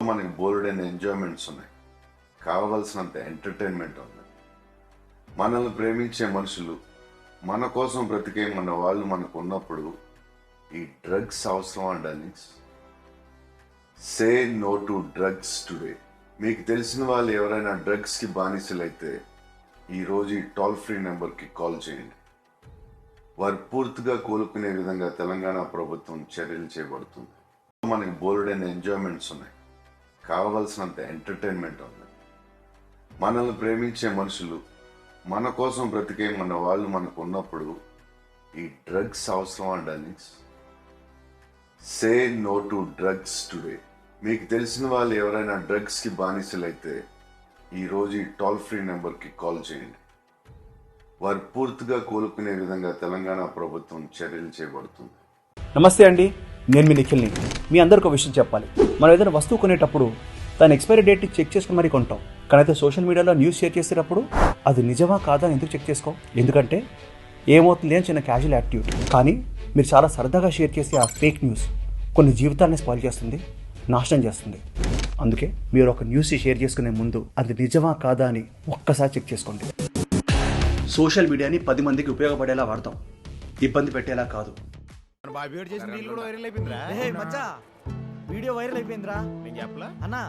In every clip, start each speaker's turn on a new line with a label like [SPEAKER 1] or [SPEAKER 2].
[SPEAKER 1] మనకి బోల్డైన ఎంజాయ్మెంట్స్ ఉన్నాయి, కావలసినంత ఎంటర్టైన్మెంట్ ఉంది. మనల్ని ప్రేమించే మనుషులు, మన కోసం బ్రతికే మన వాళ్ళు మనకు ఉన్నప్పుడు ఈ డ్రగ్స్ అవసరమా darlings? Say no to drugs today. మీకు తెలిసిన వాళ్ళు ఎవరైనా డ్రగ్స్కి బానిసలైతే ఈరోజు ఈ టోల్ ఫ్రీ నెంబర్కి కాల్ చేయండి. వారు పూర్తిగా కోలుకునే విధంగా తెలంగాణ ప్రభుత్వం చర్యలు చేపడుతుంది. మనకి బోల్డైన ఎంజాయ్మెంట్స్ ఉన్నాయి, కావలసినంత ఎంటర్టైన్మెంట్ ఉంది. మనల్ని ప్రేమించే మనుషులు, మన కోసం బ్రతికే మన వాళ్ళు మనకు ఉన్నప్పుడు ఈ డ్రగ్స్ అవసరమా darlings? Say no to drugs today. మీకు తెలిసిన వాళ్ళు ఎవరైనా డ్రగ్స్కి బానిసలైతే ఈరోజు ఈ టోల్ ఫ్రీ నెంబర్కి కాల్ చేయండి. వారు పూర్తిగా కోలుకునే విధంగా తెలంగాణ ప్రభుత్వం చర్యలు చేపడుతుంది.
[SPEAKER 2] నమస్తే అండి, నేను మీ నిఖిల్ని. మీ అందరికి ఒక విషయం చెప్పాలి. మనం ఏదైనా వస్తువు కొనేటప్పుడు దాని ఎక్స్పైరీ డేట్ చెక్ చేసుకుని మరీ కొంటాం. కానీ అయితే సోషల్ మీడియాలో న్యూస్ షేర్ చేసేటప్పుడు అది నిజమా కాదా అని ఎందుకు చెక్ చేసుకో? ఎందుకంటే ఏమవుతుంది అని చిన్న క్యాజువల్ యాటిట్యూడ్. కానీ మీరు చాలా సరదాగా షేర్ చేసే ఆ ఫేక్ న్యూస్ కొన్ని జీవితాలని స్పాయిల్ చేస్తుంది, నాశనం చేస్తుంది. అందుకే మీరు ఒక న్యూస్ షేర్ చేసుకునే ముందు అది నిజమా కాదా అని ఒక్కసారి చెక్ చేసుకోండి. సోషల్ మీడియాని 10 మందికి ఉపయోగపడేలా వాడతాం, ఇబ్బంది పెట్టేలా కాదు.
[SPEAKER 3] వీడియో వైరల్ అయిపోయిందిరా. అన్నా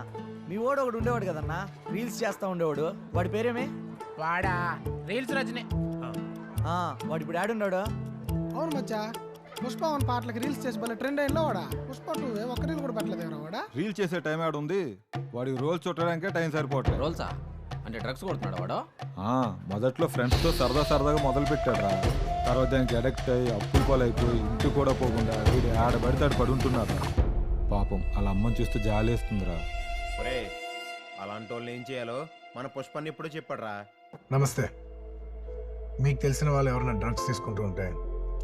[SPEAKER 3] మీ ఓడు ఒకడు ఉండేవాడు కదన్నా, రీల్స్ చేస్తా ఉండేవాడు. వాడి పేరేమే?
[SPEAKER 4] వాడా రీల్స్ రజనే.
[SPEAKER 3] వాడు ఇప్పుడు ఆడున్నాడు.
[SPEAKER 5] అవును మచ్చా, పుష్ప 1 పాటలకి రీల్స్ చేసి భలే ట్రెండ్ అయిందో వాడా. పుష్ప 2 ఒక్క రీల్ కూడా పెట్టలేదు వాడా.
[SPEAKER 6] రీల్ చేసే టైం ఆడు ఉంది, వాడికి రోల్స్ చుట్టడానికే టైం సరిపోవట్లేదు.
[SPEAKER 4] రోల్సా అంటే డ్రగ్స్ కొడుతున్నాడు వాడు?
[SPEAKER 6] మొదట్లో ఫ్రెండ్స్తో సరదాగా మొదలు పెట్టాడు రా. తర్వాత దానికి అడక్ట్ అయ్యి అప్పులు పాలైపోయి ఇంటికి కూడా పోకుండా వీడు ఆడబడితే ఆడు పడి ఉంటున్నాడు. పాపం అలా అమ్మని చూస్తే జాలేస్తుందిరా.
[SPEAKER 7] అలాంటి వాళ్ళు ఏం చేయాలో మన పుష్పాన్ని ఎప్పుడూ చెప్పాడురా.
[SPEAKER 8] నమస్తే. మీకు తెలిసిన వాళ్ళు ఎవరైనా డ్రగ్స్ తీసుకుంటూ ఉంటే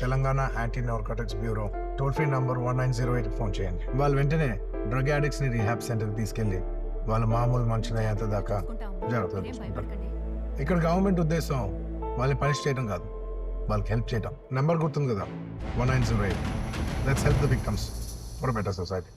[SPEAKER 8] Telangana anti narcotics bureau toll free number 1908 phone చేయండి. వాళ్ళు వెంటనే డ్రగ్ అడిక్ట్స్ని రీహాబ్ సెంటర్కి తీసుకెళ్ళి వాళ్ళు మామూలు మనుషులయ్యేంత దాకా జాగ్రత్తగా చూసుకుంటారు. ఇక్కడ గవర్నమెంట్ ఉద్దేశం వాళ్ళని పనిష్ చేయడం కాదు, వాళ్ళకి హెల్ప్ చేయడం. నెంబర్ గుర్తుంది కదా, 1908. Let's help the victims for better society.